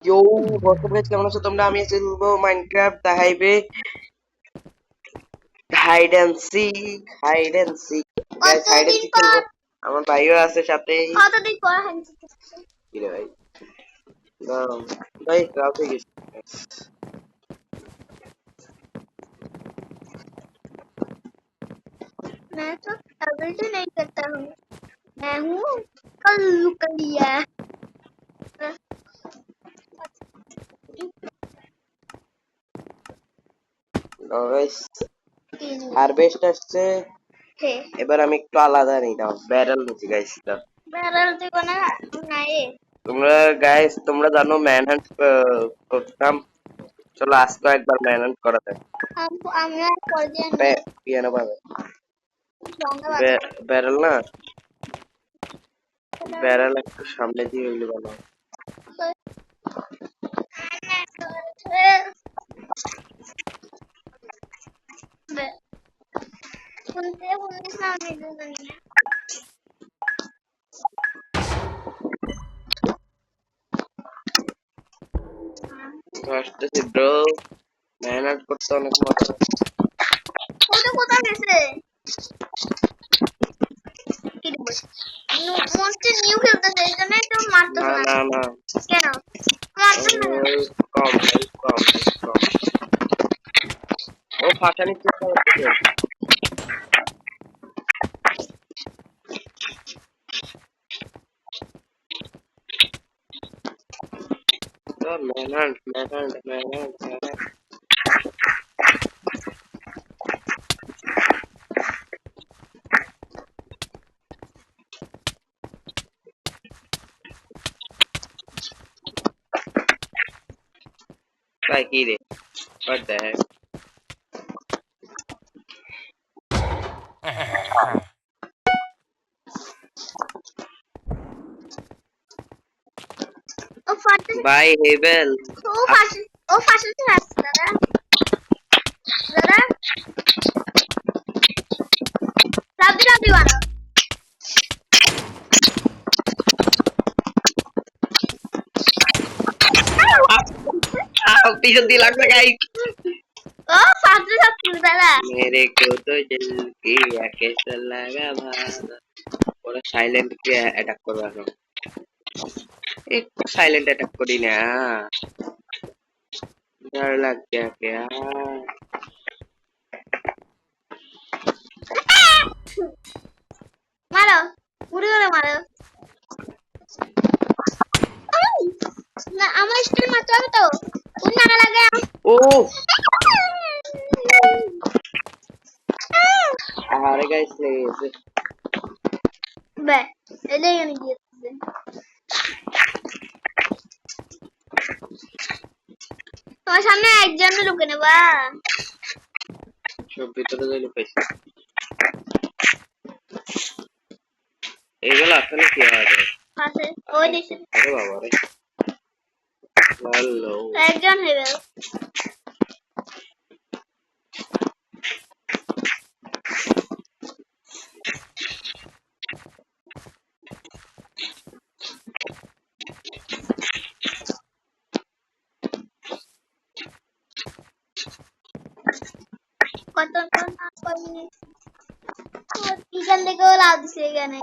ইয়ো WhatsApp guys, কেমন আছো তোমরা? আমি আছি খেলবো Minecraft the highway hide and seek. Hide and seek guys, hide and কতদিন সিক খেলবো। পর আমার ভাইও আছে সাথে। কতদিন পর হ্যান্ডশেক করতেছে। কি রে ভাই, দাঁড়াও। ভাই রাত হয়ে গেছে। मैं तो अभी से नहीं करता हूँ। मैं हूँ कल्लू कलिया। গাইস হারভেস্ট আসছে, है এবার আমি একটু আলাদা নিই। দাও ব্যারেল নিচ্ছি গাইস। দাও बैरल देखो ना नहीं তোমরা গাইস, তোমরা জানো ম্যানহান্ট করতাম। চলো আজকে একবার ম্যানহান্ট করা যাক। हम यहाँ कर दिया नहीं পিয়ানো পাবে जाऊंगा बात ব্যারেল না, ব্যারেল একটু সামনে দিয়ে হইলে ভালো হয়। सुनते सुनने सामने नहीं है আসতেছি ব্রো, মেহনত করতে অনেক মজা। কোথা কোথা গেছে কি দিব মনটি নিউ খেলতেছে এই জন্য তো না মারতেছ না না না, কেন মারতেছ না কেন কম হেল্প কম হেল্প কম। ও ফাটানি চেষ্টা করছে। মেহনত মেহনত মেহনত মেহনত। তাই কি রে, what the heck? ও ফাটতে ভাই হেভেল ও ফাটতে আসছে দাদা দাদা রাবি রাবি বানাও পিছন দিয়ে লাগবে গাইস। ও ফাটতে যাচ্ছে দাদা मेरे को तो दिल की कैसा लगा भागा। ওরা সাইলেন্ট কে অ্যাটাক করবে এখন। একটু সাইলেন্ট অ্যাটাক করি না, डर लग गया क्या? মারো উড়ে উড়ে মারো না আমার স্টিল মারতে হবে তো কোন নাগা লাগে ओ আরে গাইস লেগে গেছে। বে এলে এখানে গিয়েছে তোমার সামনে একজন লুকে নেবা সব ভিতরে যাই লুকাইছে। এইগুলো আসলে কি হয় রে? পাশে ওই দিছে আরে বাবা রে, হ্যালো। একজন হয়ে গেল কত না কমিনি ইগাল লেগে লাভ দিছে এখানে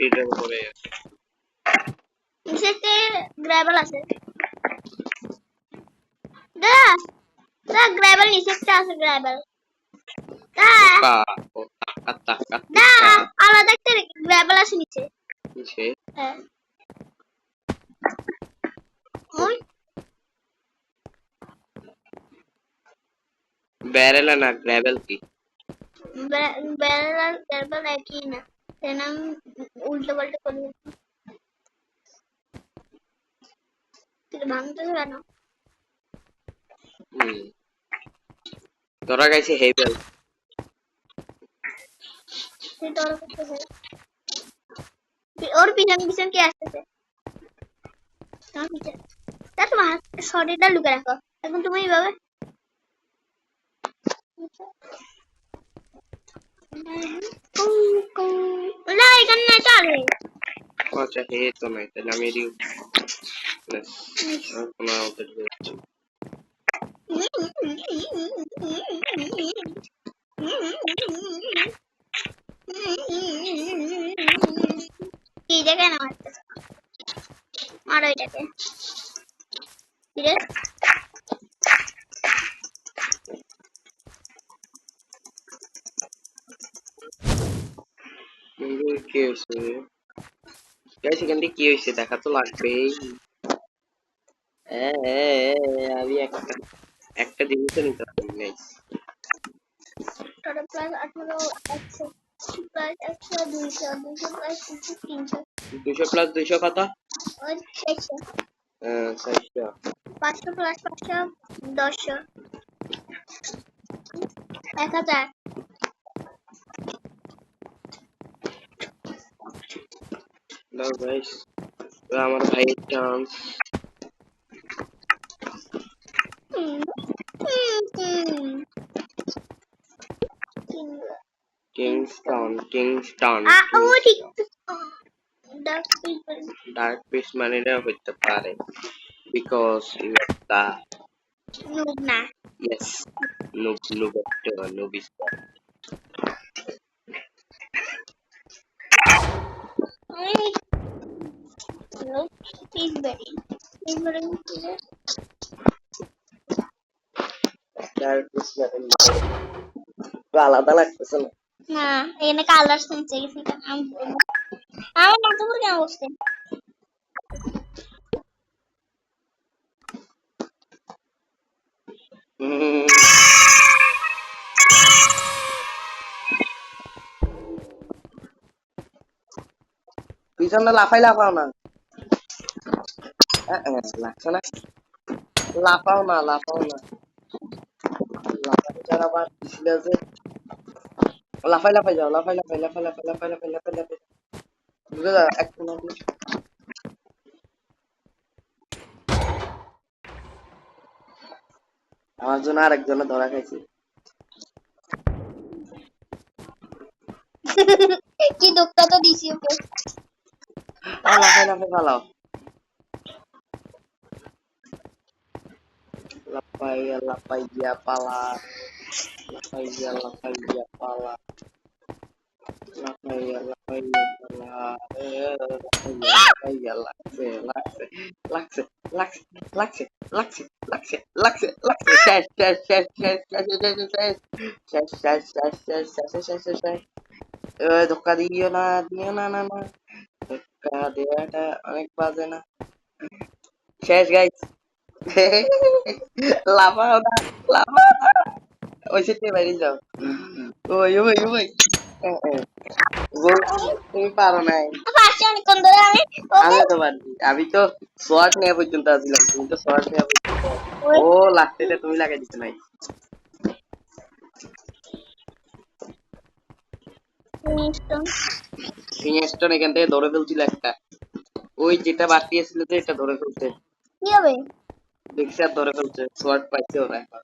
এটার উপরে নিচেতে গ্র্যাবেল আছে দাদা দাদা গ্র্যাবেল নিচেতে আছে গ্র্যাবেল দাদা কা ও কাটা কাটা দাদা আলাদা একটা গ্র্যাবেল আছে নিচে নিচে। হ্যাঁ ওই ব্যারেল না গ্র্যাভেল কি? ব্যারেল আর গ্র্যাবেল একই না এর নাম উল্টো পাল্টা করে ভাঙতেছে কেন? ধরা গেছে হেভেল। তুই তোর করতেছে ওর পিছন পিছন কে আসতেছে? তোমার পিছন তা তোমার শরীরটা লুকে রাখো এখন তুমি এইভাবে না এখানে না চলে আচ্ছা হে তো নাই তাহলে আমি এদিকে কোনো আউটলেট হচ্ছে কি দেখে না মারো এটাকে কি হয়েছে গাইস এখান থেকে কি হয়েছে দেখা তো লাগবেই। আমি একটা জিনিসও নিতে পারি guys. Total plus 18 100 plus 100 200 200 plus 300 200 plus 200 কত? ওই 600 600 500 প্লাস 500 1000 1000 দাও গাইস আমার ভাইয়ের চান্স। কিংস্টাউন ও ঠিক ডার্ক পিপল ডার্ক পিস মানেটা হইতে পারে বিকজ ইউ দা নুব না yes noob noob is noob is very dark piece মানে আলাদা লাগতেছে না। না এখানে কালার চেঞ্জ হয়ে গেছে আমার মাথা পুরো কেমন বসছে পিছনটা লাফাও না লাগছে না লাফাও না লাফাই যারা আবার ছিল যে লাফাই যাও লাফাই বুঝে যা এক মিনিট আমার জন্য আরেকজনে ধরা খাইছে কি দুঃখটা তো দিছি ওকে লাফাই ভালো লাফাই গিয়া পালা লাফাই গিয়া পালা লাফাই গিয়া লাগছে ধোকা দিও না না ধোকা দেওয়াটা অনেক বাজে না শেষ গাইস লাফাও না ওই সিটে বাইরে যাও ওই তুমি পারো নাই পারছি অনেকক্ষণ ধরে আমি তো পারছি আমি তো শর্ট নিয়ে পর্যন্ত আসলাম তুমি তো শর্ট নিয়ে পর্যন্ত ও লাগতে তুমি লাগাই দিতে নাই স্টোন এখান থেকে ধরে ফেলছিল একটা ওই যেটা বাড়তি ছিল যে এটা ধরে ফেলছে কি হবে দেখছি আর ধরে ফেলছে শর্ট পাইছে ওরা এখন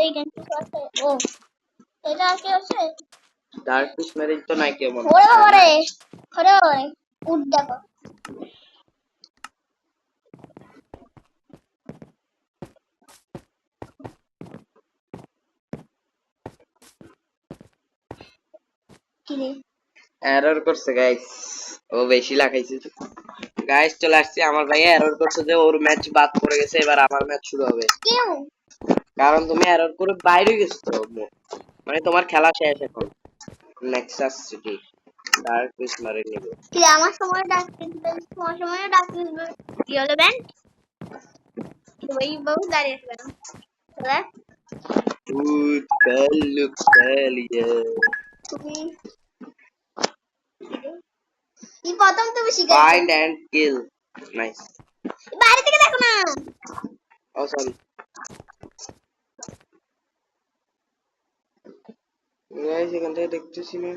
এই গেমটি আছে ও এটা আর কি আছে ডার্ক পিস ম্যারেজ তো নাই কেমন ওরে ওরে উঠ দেখো কিরে এরর করছে গাইস ও বেশি লাগাইছে গাইস চলে আসছে আমার ভাই এরর করছে যে ওর ম্যাচ বাদ পড়ে গেছে এবার আমার ম্যাচ শুরু হবে কেউ কারণ তুমি এরর করে বাইরে গেছো তো মানে তোমার খেলা শেষ এখন নেক্সাস সিটি ডার্ক পিস মারে নেবে কি আমার সময় ডাকতে তোমার সময় ডাকতে কি হলো ব্যান্ড ওই বহু দাঁড়িয়ে আছে কেন Look, তুমি এই প্রথম তুমি শিখেছো। Find and kill. নাইস। বাইরে থেকে দেখো না। ও সরি গাইস, এখান থেকে দেখতেছি না।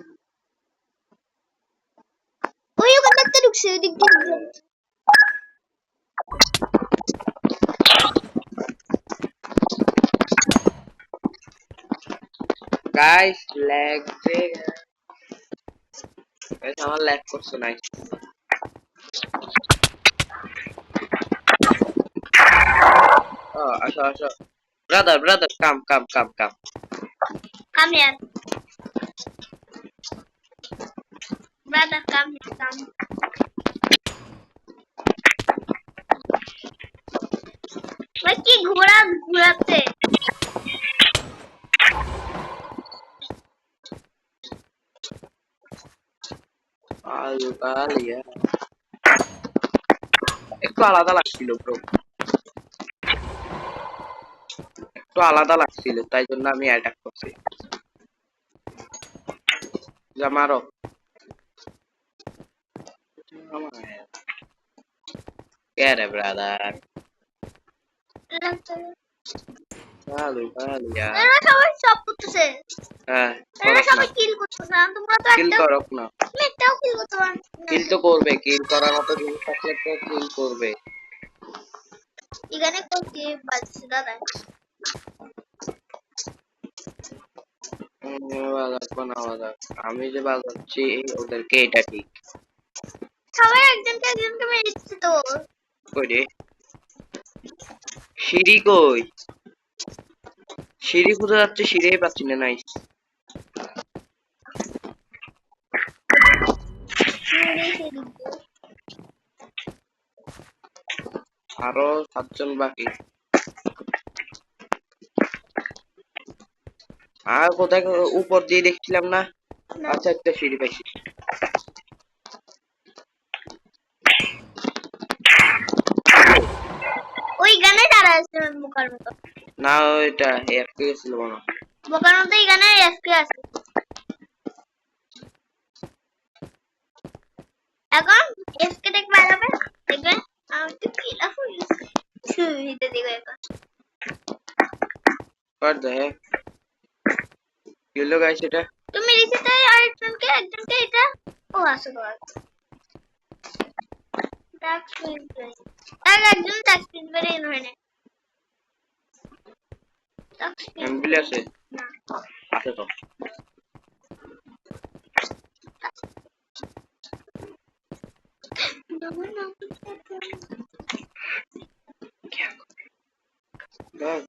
ওই ওখান থেকে ঢুকছে ওই দিক দিয়ে। গাইস ল্যাগ দে। গাইস আমার ল্যাগ করছে। নাইস। ও আসো আসো। Brother come. Come here. Brother, come here. Come. ভাই কি ঘোরাচ্ছে। আলিয়া একটু আলাদা লাগছিল ব্রো, একটু আলাদা লাগছিল, তাই জন্য আমি অ্যাটাক করছি। যা মারো। কে রে ব্রাদার? আলিয়া এরা সবাই সব করতেছে। হ্যাঁ এরা করো না, সবাই কিল করতেছে না, তোমরা তো কিল একটাও করো না। তুমি একটাও কিল করতে পারো না। কিল তো করবে, কিল করার মতো জিনিস থাকলে তো কিল করবে। এখানে কোথায় বাজছে দাদা? বাজাবো না বাজাক, আমি যে বাজাচ্ছি ওদেরকে, এটা ঠিক। সবাই একজনকে মেরে দিচ্ছে তো। কই রে সিঁড়ি? কই সিঁড়ি খুঁজে যাচ্ছে, সিঁড়িই পাচ্ছি না। নাইস। আরো 7 জন বাকি। আর কোথায় উপর দিয়ে দেখছিলাম না। আচ্ছা একটা সিঁড়ি পাইছি। ওই গানে দাঁড়া আছে বোকার মতো। না ওইটা এফকে ছিল মনে হয়। বোকার মতো এই গানে এফকে আছে। এখন এফকে দেখবে যাবে, দেখবে আমি তো কিলা হইছে ছুরিতে দিবে এখন। What the heck? কি হলো গাইস এটা? তুমি রিসেটে একজনকে এটা ও আসো তো ডাক শুনতে আর একজন ডাক শুনতে বেরিয়ে হয় না। ডাক এমবিলি আছে? না আছে তো।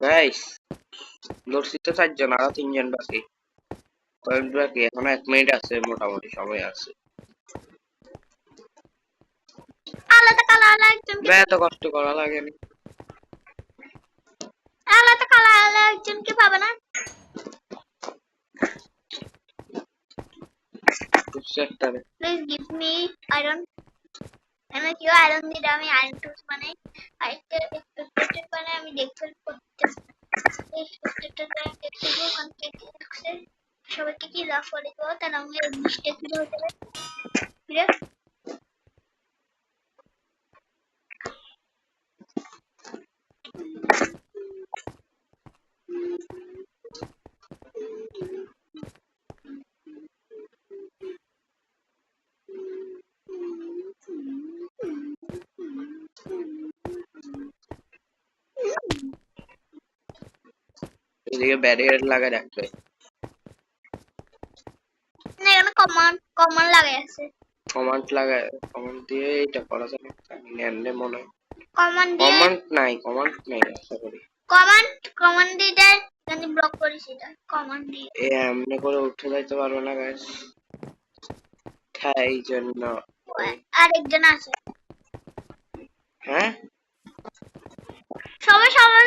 গাইস লড়ছি তো 4 জন, আরো 3 জন বাকি। পয়েন্ট বাকি, এখনো 1 মিনিট আছে, মোটামুটি সময় আছে। আলাদা কালা একজনকে এত কষ্ট করা লাগেনি। আলাদা কালা একজনকে পাবে না। সেক্টরে প্লিজ গিভ মি আয়রন। আমি কি আয়রন দিলে আমি আয়রন টুলস বানাই। আরেকটা এক্সপেক্টেড বানাই আমি দেখতে করতে। এই এক্সপেক্টেড বানাই দেখতে গিয়ে ওখান থেকে দেখছে সবাইকে কি লাভ করে দেবো, তাহলে আমি মিস্টেক ফিরে হতে পারে ফিরে। এদিকে ব্যারিয়ার লাগাই রাখবে। না এখানে কমান লাগাই আছে। কমান্ড দিয়ে এটা করা যাবে না মনে হয়। কমান দিয়ে কমান্ড নাই আশা করি। কমান দিয়ে জানি ব্লক করিস এটা কমান দিয়ে। এমনি করে উঠে যাইতে পারবে না গাইস, তাই জন্য। আরেকজন আছে। হ্যাঁ সবাই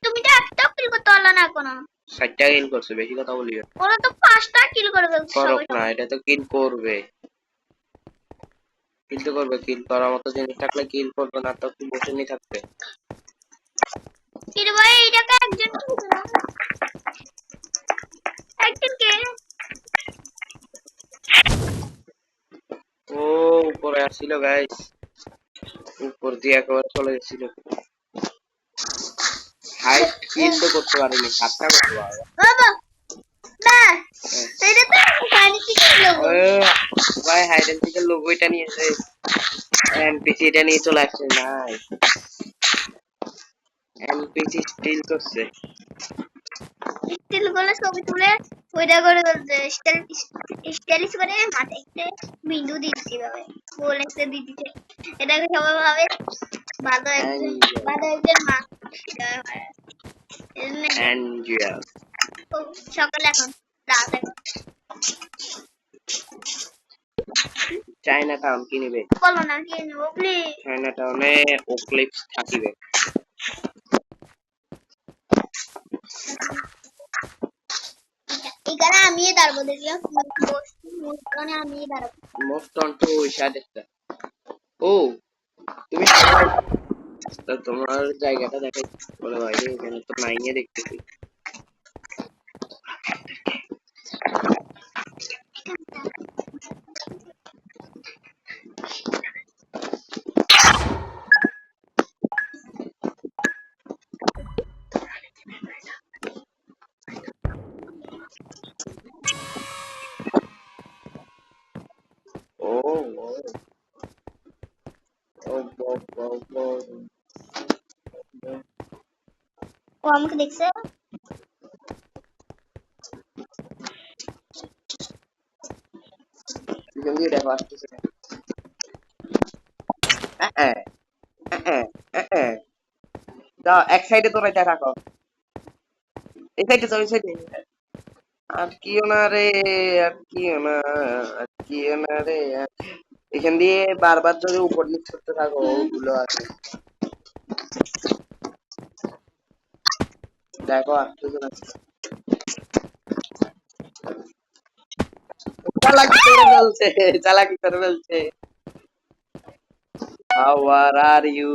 তুমি তো একটাও কিল করতে পারলে না এখনো। 60টা কিল করছে, বেশি কথা বলিও। ওরা তো 5টা কিল করে ফেলছে করুক সবাই। না, এটা তো কিল করবে। কিল তো করবে, কিল করার মতো জিনিস থাকলে কিল করবে না তো বসে নি থাকবে। কিরে ভাই এটাকে একজন একজনকে আসছিল গাইস, উপর দিয়ে একেবারে চলে গেছিল। হাইট কিন্তু করতে পারিনি, 7টা করতে পারবো। বাবা না এটা তো পানি থেকে লোগো ভাই হাইড এন্ড সিকের লোগো এটা নিয়েছে, এনপিসি এটা নিয়ে চলে আসছে। নাই এনপিসি স্টিল করছে। স্টিল গুলো ছবি তুলে ওইটা করে স্টাইলিশ করে মাথায় একটা বিন্দু দিচ্ছি ভাবে গোল একটা দিচ্ছে এটাকে সবাই ভাবে ভালো একজন মা এনজিও সকালে এখন রাত এখন চায়না টাউন কিনিবে, বলো না কি নেবো প্লিজ চায়না টাউনে ওক্লিপস থাকিবে। এখানে আমি দাঁড়াবো দেখলাম মানে আমি দাঁড়াবো মোস্ট অন টু ইশাদেরটা। ও তুমি তো তোমার জায়গাটা দেখাই বলে ভাই, এখানে তো নাইনে দেখতেছি। ও ও ও ও ও আমাকে দেখছে তুমি দেখো আসতেছে। দাও এক সাইডে তোরা এটা রাখো, এই সাইডে যাও, এই সাইডে। আর কিও না রে, আর কিও না, আর কিও না রে। এখান দিয়ে বারবার যদি উপর নিচ করতে থাকো ওগুলো আছে। দেখো আসতেছে না, চালাকি করে বলছে, চালাকি করে বলছে। How are you?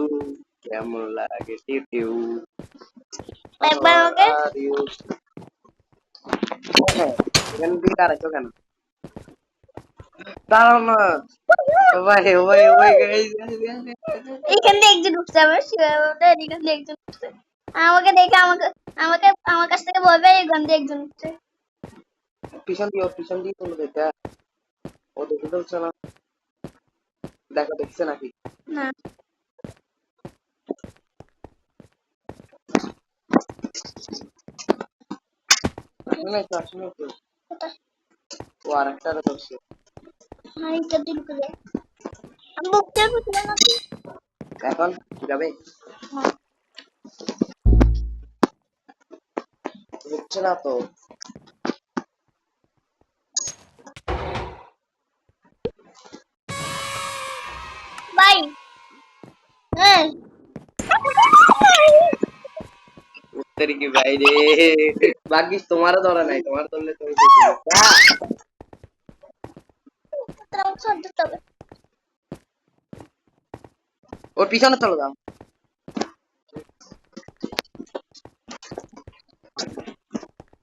কেমন লাগে টিউ? একবার আমাকে Are you? এখান দিয়ে দাঁড়াইছো কেন? দাঁড়াও না ভাই, ভাই ভাই এখান দিয়ে একজন উঠছে আমার এখান দিয়ে একজন উঠছে আমাকে দেখে আমাকে আমাকে আমার কাছ থেকে বলবে এখান দিয়ে একজন উঠছে পিছন দিয়ে চলে যেতে। ও দেখে ফেলছে না, দেখো দেখছে নাকি? না আসলে তো ও আরেকটা ধরছে। হ্যাঁ এটা দিয়ে ঢুকে যায় আমি বুকতে ঢুকতে না এখন যাবে, হচ্ছে না তো। বাই হ্যাঁ উত্তর কি বাইরে, ভাগ্যিস তোমারও ধরা নাই, তোমার ধরলে তুমি ওর পিছনে চলে যাও।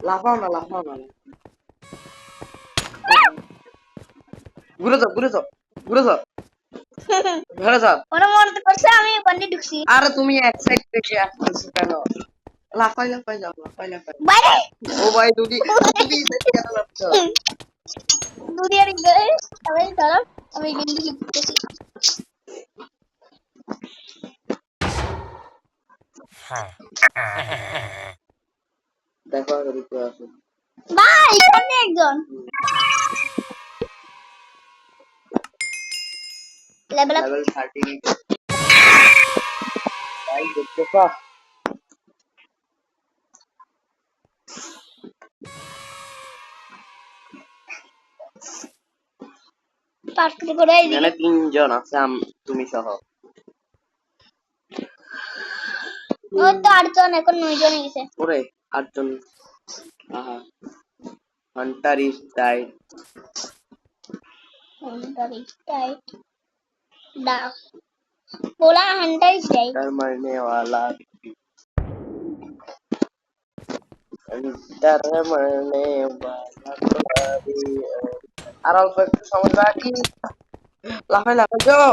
লাফাও না, লাফাও না, ঘুরে যাও, ঘুরে যাও, ঘুরে যাও, ঘুরে যাও। ওরা মনে করছে আমি ওখানে ঢুকছি আরে তুমি এক সাইড থেকে আসতেছো কেন? লাফাই লাফাই যাও, লাফাই লাফাই। বাইরে ও ভাই দুটি দুটি সাইড কেন লাফছো? দুনিয়ার গয়ে সবাই খারাপ আমি কিন্তু লিখতেছি দেখো আগে দিতে আসো। ভাই এখানে একজন লেভেল আপ লেভেল 30 ভাই দেখতে পাস। পার্টি করে এখানে এইদিকে 3 জন আছে, তুমি সহ। ও তো 8 জন এখন 9 জন হয়ে গেছে ওরে 8 জন। আহা, Hunter is died. Hunter is tight डा बोला हंटर इज टाइट हंटर मरने वाला, हंटर मरने वाला तो अभी। আর অল্প একটু সময় বাকি। লাফাই লাফাই যাও,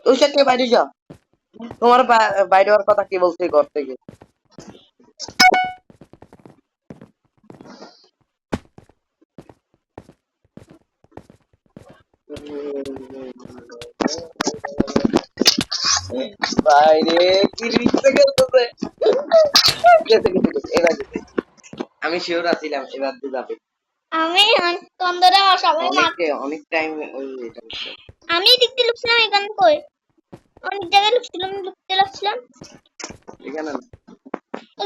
ওই সাইড থেকে বাইরে যাও। তোমার বাইরে হওয়ার কথা কি বলছে ঘর থেকে? বাইরে কি রিক্সা করতেছে? গেছে গেছে গেছে, এবার গেছে। আমি শিওর আছিলাম এবার দিয়ে যাবে। আমি অনেকক্ষণ ধরে আমার সবাই অনেক টাইম ওই এটা করছে। আমি দেখতে লুকছিলাম এখানে কই অনেক জায়গায় লুকছিলাম লুকতে লাগছিলাম এখানে না।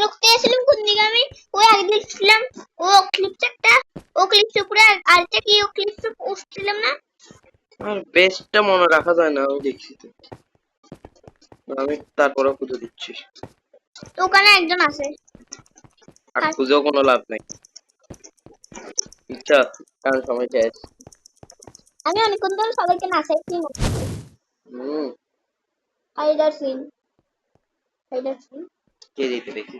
লুকতে আসছিলাম কোন দিকে আমি ওই আগে দেখছিলাম ও ক্লিপস একটা ও ক্লিপস উপরে আরেকটা কি ও ক্লিপস উঠছিলাম না আর বেস্টটা মনে রাখা যায় না, আমি দেখছি তো। আমি তারপরেও খুঁজে দিচ্ছি। তো ওখানে একজন আছে আর খুঁজেও কোনো লাভ নাই। ইচ্ছা কারণ সময় শেষ। আমি অনেকক্ষণ ধরে সবাইকে নাচাইছি হুম, হাইডার সিন হাইডার সিন কে দিতে দেখি।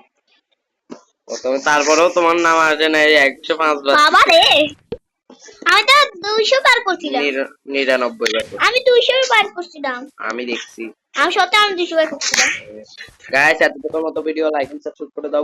প্রথমে তারপরেও তোমার নাম আসে না, এই 105 বার। বাবা রে আমি তো 200 পার করছিলাম 99 বার। আমি 200 পার করছিলাম আমি দেখছি। আমি সত্যি আমি 200 পার করছিলাম গাইস, এতক্ষণ মতো ভিডিও লাইক এন্ড সাবস্ক্রাইব করে দাও।